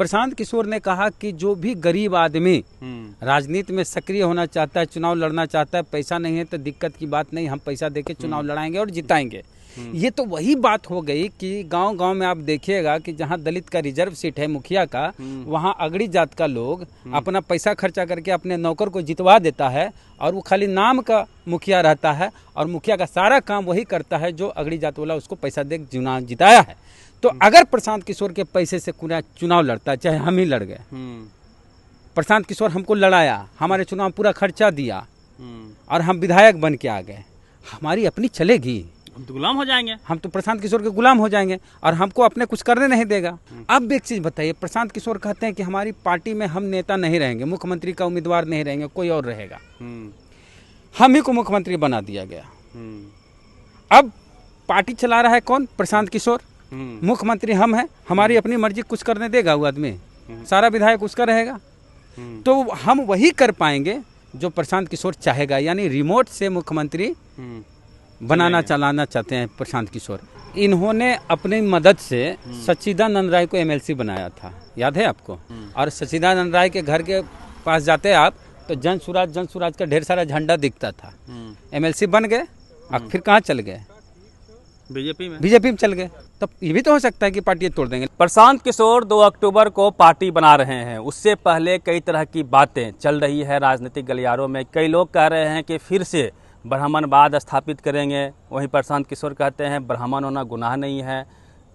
प्रशांत किशोर ने कहा कि जो भी गरीब आदमी राजनीति में सक्रिय होना चाहता है, चुनाव लड़ना चाहता है, पैसा नहीं है तो दिक्कत की बात नहीं, हम पैसा देके चुनाव लड़ाएंगे और जिताएंगे। ये तो वही बात हो गई कि गांव-गांव में आप देखिएगा कि जहां दलित का रिजर्व सीट है मुखिया का, वहां अगड़ी जात का लोग अपना पैसा खर्चा करके अपने नौकर को जितवा देता है और वो खाली नाम का मुखिया रहता है और मुखिया का सारा काम वही करता है जो अगड़ी जात वाला उसको पैसा दे जिताया है। तो अगर प्रशांत किशोर के पैसे से चुनाव लड़ता है, चाहे हम ही लड़ गए, प्रशांत किशोर हमको लड़ाया, हमारे चुनाव पूरा खर्चा दिया और हम विधायक बन के आ गए, हमारी अपनी चलेगी? हम तो गुलाम हो जाएंगे, हम तो प्रशांत किशोर के गुलाम हो जाएंगे और हमको अपने कुछ करने नहीं देगा। अब एक चीज बताइए, प्रशांत किशोर कहते हैं कि हमारी पार्टी में हम नेता नहीं रहेंगे, मुख्यमंत्री का उम्मीदवार नहीं रहेंगे, कोई और रहेगा। हम ही को मुख्यमंत्री बना दिया गया। अब पार्टी चला रहा है कौन? प्रशांत किशोर। मुख्यमंत्री हम हैं, हमारी अपनी मर्जी कुछ करने देगा वो आदमी? सारा विधायक उसका रहेगा। तो हम वही कर पाएंगे जो प्रशांत किशोर चाहेगा, यानी रिमोट से मुख्यमंत्री बनाना चलाना चाहते हैं प्रशांत किशोर। इन्होंने अपनी मदद से सच्चिदानंद राय को एमएलसी बनाया था, याद है आपको? और सच्चिदानंद राय के घर के पास जाते आप तो जन स्वराज का ढेर सारा झंडा दिखता था। एमएलसी बन गए, अब फिर कहाँ चल गए? बीजेपी में चल गए। तब ये भी तो हो सकता है कि पार्टी तोड़ देंगे। प्रशांत किशोर 2 अक्टूबर को पार्टी बना रहे हैं, उससे पहले कई तरह की बातें चल रही है राजनीतिक गलियारों में। कई लोग कह रहे हैं कि फिर से ब्राह्मणवाद स्थापित करेंगे, वहीं प्रशांत किशोर कहते हैं ब्राह्मण होना गुनाह नहीं है,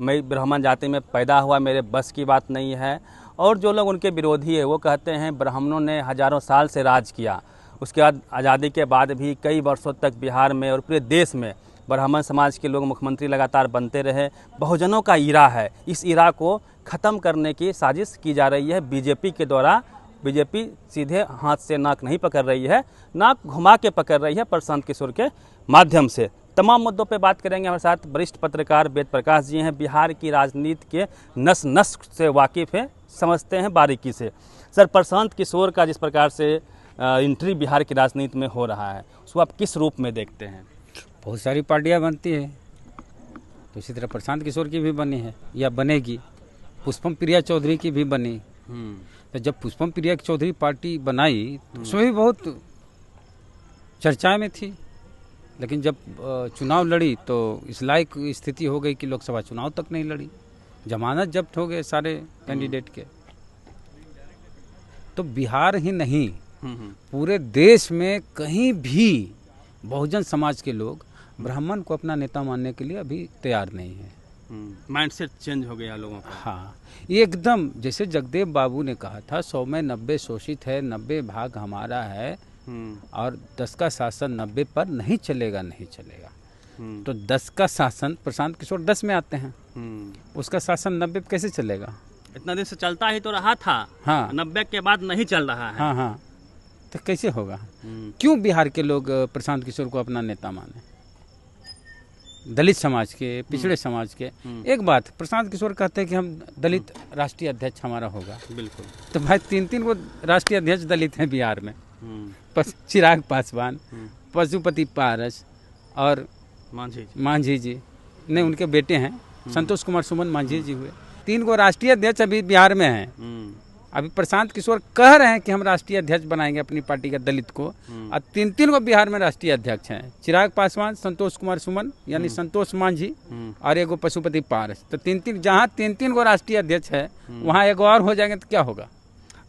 मैं ब्राह्मण जाति में पैदा हुआ, मेरे बस की बात नहीं है। और जो लोग उनके विरोधी है वो कहते हैं ब्राह्मणों ने हजारों साल से राज किया, उसके बाद आज़ादी के बाद भी कई वर्षों तक बिहार में और पूरे देश में ब्राह्मण समाज के लोग मुख्यमंत्री लगातार बनते रहे। बहुजनों का ईरा है, इस ईरा को ख़त्म करने की साजिश की जा रही है बीजेपी के द्वारा। बीजेपी सीधे हाथ से नाक नहीं पकड़ रही है, नाक घुमा के पकड़ रही है प्रशांत किशोर के माध्यम से। तमाम मुद्दों पे बात करेंगे। हमारे साथ वरिष्ठ पत्रकार वेद प्रकाश जी हैं, बिहार की राजनीति के नस नस से वाकिफ़ हैं, समझते हैं बारीकी से। सर, प्रशांत किशोर का जिस प्रकार से एंट्री बिहार की राजनीति में हो रहा है, उसको आप किस रूप में देखते हैं? बहुत सारी पार्टियां बनती है, तो इसी तरह प्रशांत किशोर की भी बनी है या बनेगी। पुष्पम प्रिया चौधरी की भी बनी। तो जब पुष्पम प्रिया चौधरी पार्टी बनाई तो उसमें भी बहुत चर्चा में थी, लेकिन जब चुनाव लड़ी तो इस लायक स्थिति हो गई कि लोकसभा चुनाव तक नहीं लड़ी, जमानत जब्त हो गए सारे कैंडिडेट के। तो बिहार ही नहीं, पूरे देश में कहीं भी बहुजन समाज के लोग ब्राह्मण को अपना नेता मानने के लिए अभी तैयार नहीं है। माइंडसेट चेंज हो गया लोगों का। हाँ, एकदम जैसे जगदेव बाबू ने कहा था 100 में 90 शोषित है, 90 भाग हमारा है और 10 का शासन 90 पर नहीं चलेगा। तो 10 का शासन, प्रशांत किशोर 10 में आते हैं, उसका शासन 90 पे कैसे चलेगा? इतना दिन से चलता ही तो रहा था। हाँ, 90 के बाद नहीं चल रहा है। हाँ, तो कैसे होगा? क्यों बिहार के लोग प्रशांत किशोर को अपना नेता माने? दलित समाज के, पिछड़े समाज के। एक बात, प्रशांत किशोर कहते हैं कि हम दलित राष्ट्रीय अध्यक्ष हमारा होगा। बिल्कुल। तो भाई 3 वो राष्ट्रीय अध्यक्ष दलित हैं बिहार में। चिराग पासवान, पशुपति पारस और मांझी जी नहीं, उनके बेटे हैं संतोष कुमार सुमन मांझी जी हुए। 3 को राष्ट्रीय अध्यक्ष अभी बिहार में हैं। अभी प्रशांत किशोर कह रहे हैं कि हम राष्ट्रीय अध्यक्ष बनाएंगे अपनी पार्टी का दलित को, और 3 को बिहार में राष्ट्रीय अध्यक्ष हैं। चिराग पासवान, संतोष कुमार सुमन यानी संतोष मांझी और एगो पशुपति पारस। तो 3 जहाँ 3 को राष्ट्रीय अध्यक्ष है, वहाँ एगो और हो जाएंगे तो क्या होगा?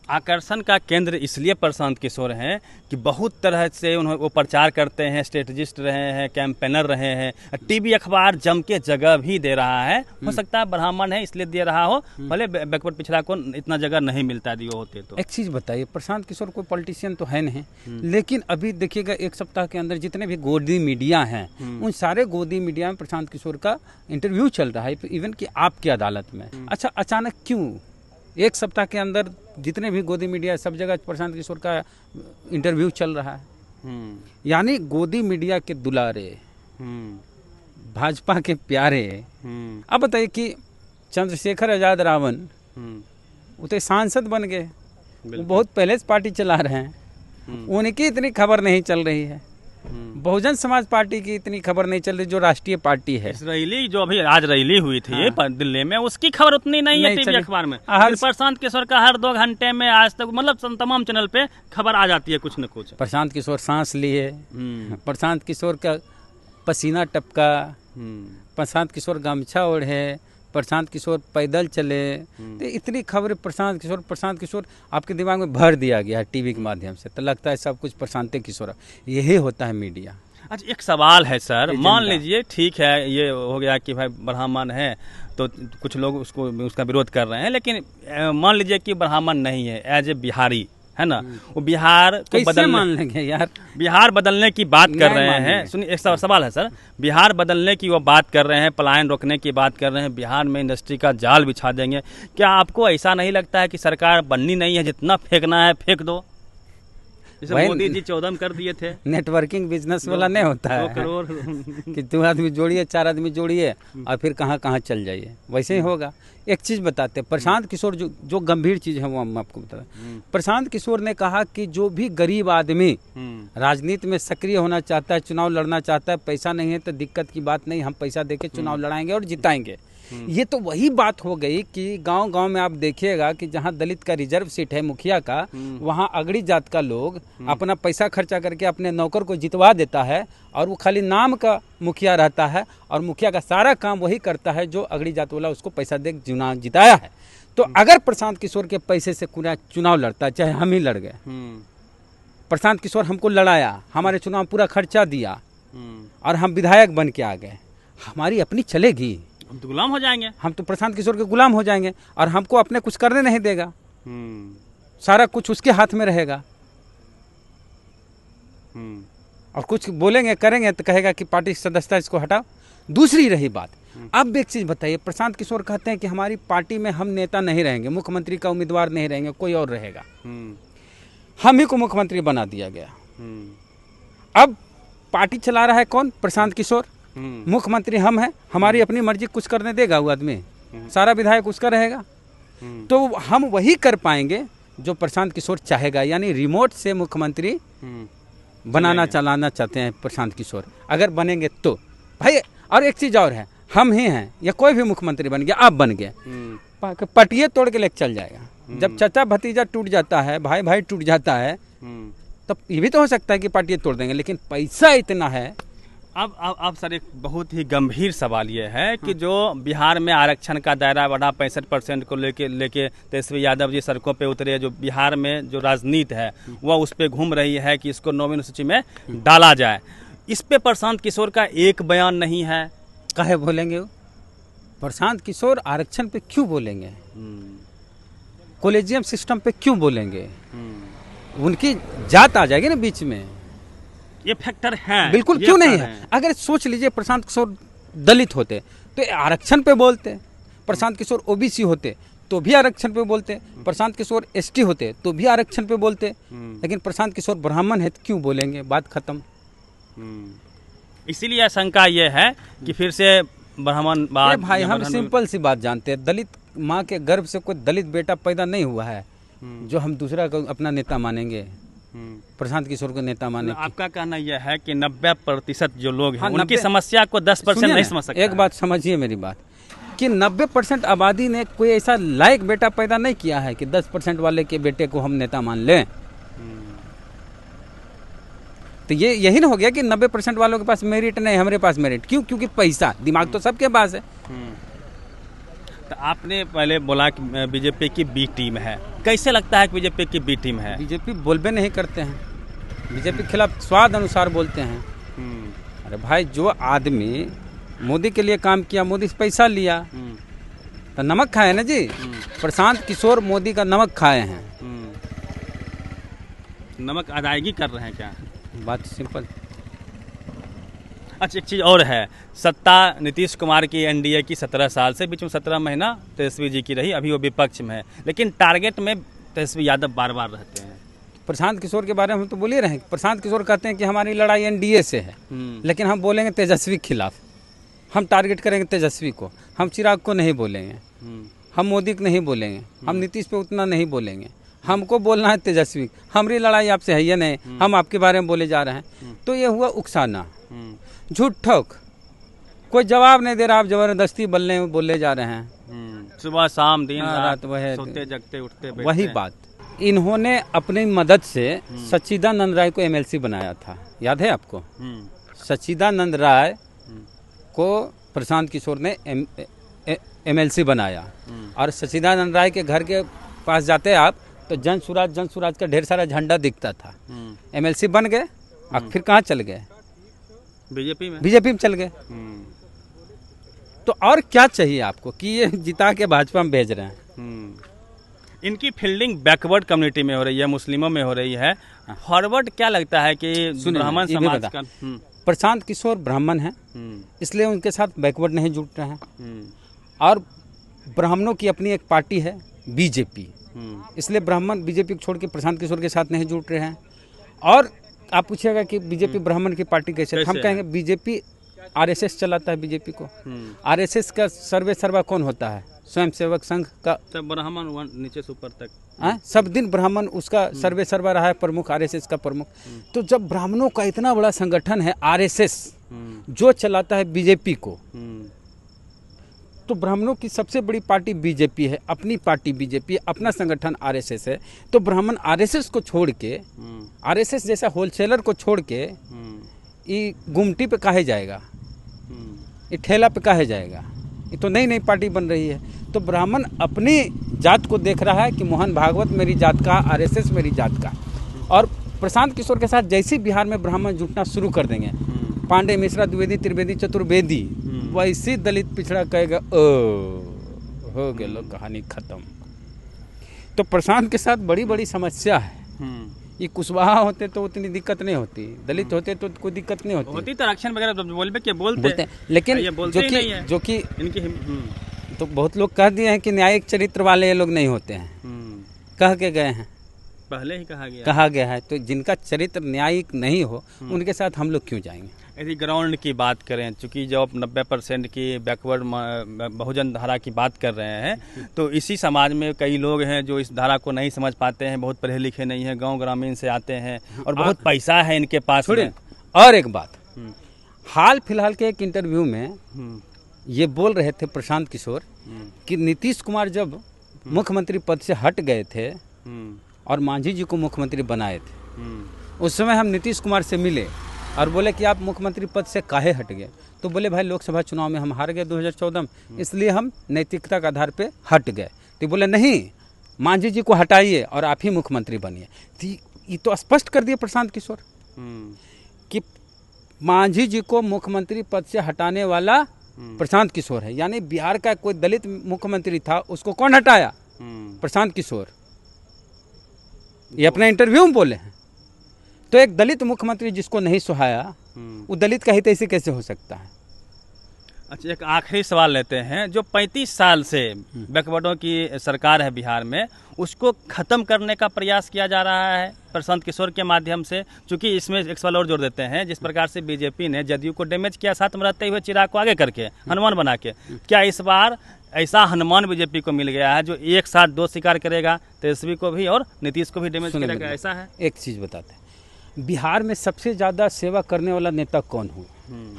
आकर्षण का केंद्र इसलिए प्रशांत किशोर हैं कि बहुत तरह से वो प्रचार करते हैं, स्ट्रेटजिस्ट रहे हैं, कैंपेनर रहे हैं, टीवी अखबार जम के जगह भी दे रहा है। हो सकता है ब्राह्मण है इसलिए दे रहा हो, भले बैकवर्ड पिछड़ा को इतना जगह नहीं मिलता दिए होते तो। एक चीज़ बताइए, प्रशांत किशोर कोई पॉलिटिशियन तो है नहीं, लेकिन अभी देखिएगा 1 सप्ताह के अंदर जितने भी गोदी मीडिया हैं, उन सारे गोदी मीडिया में प्रशांत किशोर का इंटरव्यू चल रहा है, इवन कि आपकी अदालत में। अच्छा, अचानक क्यों 1 सप्ताह के अंदर जितने भी गोदी मीडिया सब जगह प्रशांत किशोर का इंटरव्यू चल रहा है? यानी गोदी मीडिया के दुलारे, भाजपा के प्यारे। अब बताइए कि चंद्रशेखर आजाद रावण वो तो सांसद बन गए, वो बहुत पहले से पार्टी चला रहे हैं, उनकी इतनी खबर नहीं चल रही है। बहुजन समाज पार्टी की इतनी खबर नहीं चल रही जो राष्ट्रीय पार्टी है। इस रैली जो अभी आज रैली हुई थी दिल्ली में, उसकी खबर उतनी नहीं है टीवी अखबार में। प्रशांत किशोर का हर 2 घंटे में आज तक मतलब तमाम चैनल पे खबर आ जाती है कुछ न कुछ। प्रशांत किशोर सांस लिए, प्रशांत किशोर का पसीना टपका, प्रशांत किशोर गमछा ओढ़े, प्रशांत किशोर पैदल चले, तो इतनी खबरें प्रशांत किशोर आपके दिमाग में भर दिया गया है टीवी के माध्यम से, तो लगता है सब कुछ प्रशांत किशोर। यही होता है मीडिया। अच्छा, एक सवाल है सर, मान लीजिए ठीक है ये हो गया कि भाई ब्राह्मण है तो कुछ लोग उसका विरोध कर रहे हैं, लेकिन मान लीजिए कि ब्राह्मण नहीं है, एज ए बिहारी है ना, वो बिहार को बदलने मान लेंगे यार, बिहार बदलने की बात कर रहे हैं। सुनिए, एक सवाल है सर, बिहार बदलने की वो बात कर रहे हैं, पलायन रोकने की बात कर रहे हैं, बिहार में इंडस्ट्री का जाल बिछा देंगे। क्या आपको ऐसा नहीं लगता है कि सरकार बननी नहीं है, जितना फेंकना है फेंक दो, जैसे मोदी जी 14 कर दिए थे? नेटवर्किंग बिजनेस वाला नहीं होता है 2 करोड़ कि 2 आदमी जोड़िए, 4 आदमी जोड़िए और फिर कहाँ कहाँ चल जाइए, वैसे ही होगा। एक चीज़ बताते हैं, प्रशांत किशोर जो गंभीर चीज़ है वो हम आपको बता रहे। प्रशांत किशोर ने कहा कि जो भी गरीब आदमी राजनीति में सक्रिय होना चाहता है, चुनाव लड़ना चाहता है, पैसा नहीं है तो दिक्कत की बात नहीं, हम पैसा देके चुनाव लड़ाएंगे और जिताएंगे। ये तो वही बात हो गई कि गांव-गांव में आप देखिएगा कि जहां दलित का रिजर्व सीट है मुखिया का, वहां अगड़ी जात का लोग अपना पैसा खर्चा करके अपने नौकर को जितवा देता है और वो खाली नाम का मुखिया रहता है और मुखिया का सारा काम वही करता है जो अगड़ी जात वाला उसको पैसा दे चुनाव जिताया है। तो अगर प्रशांत किशोर के पैसे से पूरा चुनाव लड़ता, चाहे हम ही लड़ गए, प्रशांत किशोर हमको लड़ाया, हमारे चुनाव पूरा खर्चा दिया और हम विधायक बन के आ गए, हमारी अपनी चलेगी? हम तो गुलाम हो जाएंगे, हम तो प्रशांत किशोर के गुलाम हो जाएंगे और हमको अपने कुछ करने नहीं देगा, सारा कुछ उसके हाथ में रहेगा। और कुछ बोलेंगे करेंगे तो कहेगा कि पार्टी सदस्यता इसको हटाओ। दूसरी रही बात, अब एक चीज़ बताइए, प्रशांत किशोर कहते हैं कि हमारी पार्टी में हम नेता नहीं रहेंगे, मुख्यमंत्री का उम्मीदवार नहीं रहेंगे, कोई और रहेगा। हम ही को मुख्यमंत्री बना दिया गया। अब पार्टी चला रहा है कौन? प्रशांत किशोर। मुख्यमंत्री हम हैं, हमारी अपनी मर्जी कुछ करने देगा वो आदमी? सारा विधायक उसका रहेगा। तो हम वही कर पाएंगे जो प्रशांत किशोर चाहेगा, यानी रिमोट से मुख्यमंत्री बनाना चलाना चाहते हैं प्रशांत किशोर, अगर बनेंगे तो भाई। और एक चीज़ और है, हम ही हैं या कोई भी मुख्यमंत्री बन गया, आप बन गए, पटिए तोड़ के लेके चल जाएगा। जब चाचा भतीजा टूट जाता है, भाई भाई टूट जाता है, तब ये भी तो हो सकता है कि पार्टी तोड़ देंगे, लेकिन पैसा इतना है। अब सर एक बहुत ही गंभीर सवाल ये है कि जो बिहार में आरक्षण का दायरा बढ़ा 65% को लेके तेजस्वी यादव जी सड़कों पे उतरे, जो बिहार में जो राजनीति है वह उस पर घूम रही है कि इसको 9वीं सूची में डाला जाए, इस पे प्रशांत किशोर का एक बयान नहीं है। काहे बोलेंगे वो? प्रशांत किशोर आरक्षण पे क्यों बोलेंगे? कॉलेजियम सिस्टम पे क्यों बोलेंगे? उनकी जात आ जाएगी ना बीच में, ये फैक्टर है। बिल्कुल, क्यों नहीं है? अगर सोच लीजिए प्रशांत किशोर दलित होते तो आरक्षण पे बोलते, प्रशांत किशोर ओबीसी होते तो भी आरक्षण पे बोलते, प्रशांत किशोर एसटी होते तो भी आरक्षण पे बोलते, लेकिन प्रशांत किशोर ब्राह्मण है तो क्यों बोलेंगे? बात खत्म। इसीलिए आशंका ये है कि फिर से ब्राह्मण बात। भाई हम सिंपल सी बात जानते हैं, दलित माँ के गर्भ से कोई दलित बेटा पैदा नहीं हुआ है जो हम दूसरा को अपना नेता मानेंगे, प्रशांत किशोर को नेता माने। आपका कहना यह है कि 90% जो लोग हैं उनकी समस्या को 10% नहीं समझ सकते। एक बात समझिए मेरी बात, कि 90% आबादी ने कोई ऐसा लायक बेटा पैदा नहीं किया है कि 10% वाले के बेटे को हम नेता मान लें। तो ये यही ना हो गया कि 90% वालों के पास मेरिट नहीं, हमारे पास मेरिट क्यों? क्योंकि पैसा, दिमाग तो सबके पास है। तो आपने पहले बोला कि बीजेपी की बी टीम है, कैसे लगता है कि बीजेपी की बी टीम है? बीजेपी बोलबे नहीं करते हैं, बीजेपी के खिलाफ स्वाद अनुसार बोलते हैं। अरे भाई, जो आदमी मोदी के लिए काम किया, मोदी से पैसा लिया तो नमक खाए ना जी। प्रशांत किशोर मोदी का नमक खाए हैं। नमक अदायगी कर रहे हैं क्या? बात सिंपल। अच्छा, एक चीज़ और है, सत्ता नीतीश कुमार की एनडीए की 17 साल से, बीच में 17 महीना तेजस्वी जी की रही, अभी वो विपक्ष में है, लेकिन टारगेट में तेजस्वी यादव बार बार रहते हैं। प्रशांत किशोर के बारे में हम तो बोल ही रहे हैं, प्रशांत किशोर कहते हैं कि हमारी लड़ाई एनडीए से है, लेकिन हम बोलेंगे तेजस्वी के खिलाफ, हम टारगेट करेंगे तेजस्वी को, हम चिराग को नहीं बोलेंगे, हम मोदी को नहीं बोलेंगे, हम नीतीश पे उतना नहीं बोलेंगे, हमको बोलना है तेजस्वी, हमारी लड़ाई आपसे है या नहीं, हम आपके बारे में बोले जा रहे हैं। तो ये हुआ उकसाना, झूठ ठोक, कोई जवाब नहीं दे रहा, आप जबरदस्ती बोले जा रहे हैं। सुबह शाम दिन रात वह सोते जगते उठते वही बात। इन्होंने अपनी मदद से सच्चिदानंद राय को एमएलसी बनाया था, याद है आपको? सच्चिदानंद राय को प्रशांत किशोर ने एमएलसी बनाया, और सच्चिदानंद राय के घर के पास जाते आप तो जन सुराज का ढेर सारा झंडा दिखता था। एमएलसी बन गए, और फिर कहाँ चल गए? बीजेपी में चल गए। तो और क्या चाहिए आपको कि ये जिता के भाजपा में भेज रहे हैं? इनकी फील्डिंग बैकवर्ड कम्युनिटी में हो रही है, मुस्लिमों में हो रही है। फॉरवर्ड क्या लगता है कि ब्राह्मण समाज का? प्रशांत किशोर ब्राह्मण हैं, इसलिए उनके साथ बैकवर्ड नहीं जुट रहे हैं। और ब्राह्मणों की अपनी एक पार्टी है बीजेपी, इसलिए ब्राह्मण बीजेपी को छोड़ के प्रशांत किशोर के साथ नहीं जुट रहे हैं। और आप पूछिएगा कि बीजेपी ब्राह्मण की पार्टी कैसे? हम कहेंगे बीजेपी आरएसएस चलाता है बीजेपी को। आरएसएस का सर्वा कौन होता है? स्वयं सेवक संघ का। सब ब्राह्मण नीचे से ऊपर तक सब दिन ब्राह्मण उसका सर्वा रहा है प्रमुख, आरएसएस का प्रमुख। तो जब ब्राह्मणों का इतना बड़ा संगठन है आरएसएस जो चलाता है बीजेपी को, तो ब्राह्मणों की सबसे बड़ी पार्टी बीजेपी है, अपनी पार्टी बीजेपी है, अपना संगठन आरएसएस है। तो ब्राह्मण आरएसएस को छोड़ के, आरएसएस जैसा होलसेलर को छोड़ के ये गुमटी पे काहे जाएगा, ये ठेला पे काहे जाएगा? ये तो नई पार्टी बन रही है। तो ब्राह्मण अपनी जात को देख रहा है कि मोहन भागवत मेरी जात का, आरएसएस मेरी जात का। और प्रशांत किशोर के साथ जैसे बिहार में ब्राह्मण जुटना शुरू कर देंगे, पांडे मिश्रा द्विवेदी त्रिवेदी चतुर्वेदी, वैसे दलित पिछड़ा कहेगा हो गया, कहानी खत्म। तो प्रशांत के साथ बड़ी बड़ी समस्या है। ये कुशवाहा होते तो उतनी दिक्कत नहीं होती, दलित होते तो कोई दिक्कत नहीं होती तो आरक्षण वगैरह बोलते हैं। लेकिन जो कि तो बहुत लोग कह दिए हैं कि न्यायिक चरित्र वाले ये लोग नहीं होते हैं, कह के गए हैं, पहले ही कहा गया है। तो जिनका चरित्र न्यायिक नहीं हो उनके साथ हम लोग क्यों जाएंगे? यदि ग्राउंड की बात करें, चूंकि जब आप 90% की बैकवर्ड बहुजन धारा की बात कर रहे हैं, तो इसी समाज में कई लोग हैं जो इस धारा को नहीं समझ पाते हैं, बहुत पढ़े लिखे नहीं हैं, गांव ग्रामीण से आते हैं और बहुत पैसा है इनके पास में। और एक बात, हाल फिलहाल के एक इंटरव्यू में ये बोल रहे थे प्रशांत किशोर कि नीतीश कुमार जब मुख्यमंत्री पद से हट गए थे और मांझी जी को मुख्यमंत्री बनाए थे, उस समय हम नीतीश कुमार से मिले और बोले कि आप मुख्यमंत्री पद से काहे हट गए? तो बोले भाई लोकसभा चुनाव में हम हार गए 2014 में, इसलिए हम नैतिकता के आधार पे हट गए। तो बोले नहीं, मांझी जी को हटाइए और आप ही मुख्यमंत्री बनिए। तो ये तो स्पष्ट कर दिए प्रशांत किशोर कि मांझी जी को मुख्यमंत्री पद से हटाने वाला प्रशांत किशोर है। यानी बिहार का कोई दलित मुख्यमंत्री था, उसको कौन हटाया? प्रशांत किशोर। ये अपने इंटरव्यू में बोले हैं। तो एक दलित मुख्यमंत्री जिसको नहीं सुहाया, वो दलित का हित ऐसे कैसे हो सकता है? अच्छा, एक आखिरी सवाल लेते हैं। जो 35 साल से बैकवर्डों की सरकार है बिहार में, उसको खत्म करने का प्रयास किया जा रहा है प्रशांत किशोर के माध्यम से। चूंकि इसमें एक सवाल और जोड़ देते हैं, जिस प्रकार से बीजेपी ने जदयू को डैमेज किया साथ में रहते हुए चिराग को आगे करके हनुमान बना के, क्या इस बार ऐसा हनुमान बीजेपी को मिल गया है जो एक साथ दो शिकार करेगा, तेजस्वी को भी और नीतीश को भी डैमेज करेगा? ऐसा है। एक चीज बताते हैं, बिहार में सबसे ज्यादा सेवा करने वाला नेता कौन हो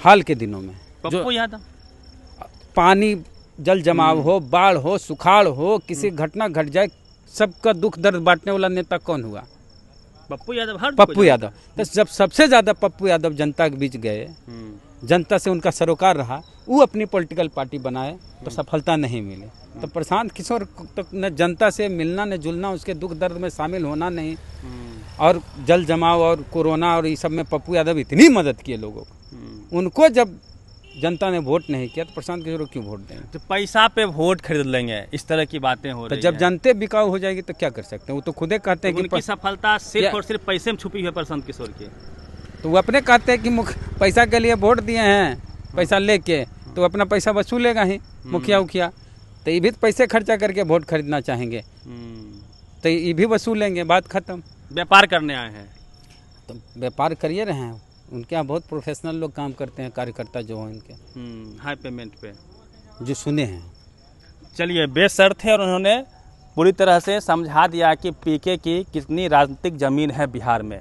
हाल के दिनों में? पप्पू यादव। पानी जल जमाव हो, बाढ़ हो, सुखाड़ हो, किसी घटना घट जाए, सबका दुख दर्द बांटने वाला नेता कौन हुआ? पप्पू यादव। पप्पू यादव। तो जब सबसे ज्यादा पप्पू यादव जनता के बीच गए, जनता से उनका सरोकार रहा, वो अपनी पॉलिटिकल पार्टी बनाए तो सफलता नहीं मिली। तो प्रशांत किशोर तो न जनता से मिलना न जुलना, उसके दुख दर्द में शामिल होना नहीं, और जल जमाव और कोरोना और ये सब में पप्पू यादव इतनी मदद किए लोगों को। उनको जब जनता ने वोट नहीं किया तो प्रशांत किशोर को क्यों वोट देंगे? तो पैसा पे वोट खरीद लेंगे, इस तरह की बातें हो रही हैं। तो जब जनते बिकाऊ हो जाएगी तो क्या कर सकते हैं? वो तो खुदे कहते हैं कि उनकी सफलता सिर्फ और सिर्फ पैसे में छुपी है प्रशांत किशोर की। तो वो अपने कहते हैं कि पैसा के लिए वोट दिए हैं, पैसा लेके तो अपना पैसा वसूलेगा ही मुखिया उखिया। तो ये भी पैसे खर्चा करके वोट खरीदना चाहेंगे तो ये भी वसूलेंगे, बात खत्म। व्यापार करने आए हैं तो व्यापार करिए रहे हैं। उनके यहाँ बहुत प्रोफेशनल लोग काम करते हैं, कार्यकर्ता जो हैं इनके, हाई पेमेंट पे जो सुने हैं। चलिए, बेशर्त है और उन्होंने पूरी तरह से समझा दिया कि पीके की कितनी राजनीतिक जमीन है बिहार में।